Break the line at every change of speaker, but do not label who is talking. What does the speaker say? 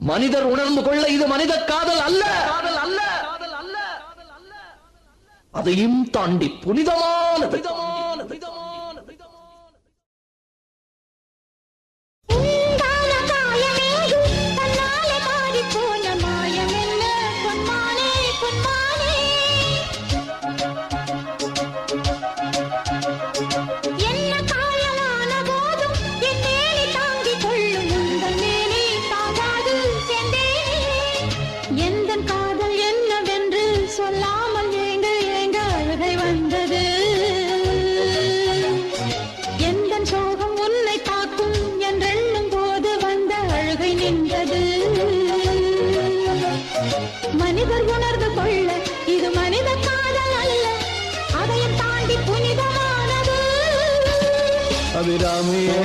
மனிதர் உணர்ந்து கொள்ள இது மனித காதல் அல்ல, அதையும் தாண்டி புனிதமானது.
சொல்லாமல் ஏங்க ஏங்க அழுகை வந்தது. எந்த சோகம் உன்னை காக்கும் என்றெண்ணும் போது வந்த அழுகை நின்றது. மனிதர் உணர்ந்து கொள்ள இது மனித காதல் அல்ல, அதையும் தாண்டி புனிதமானது.
அபிராமியே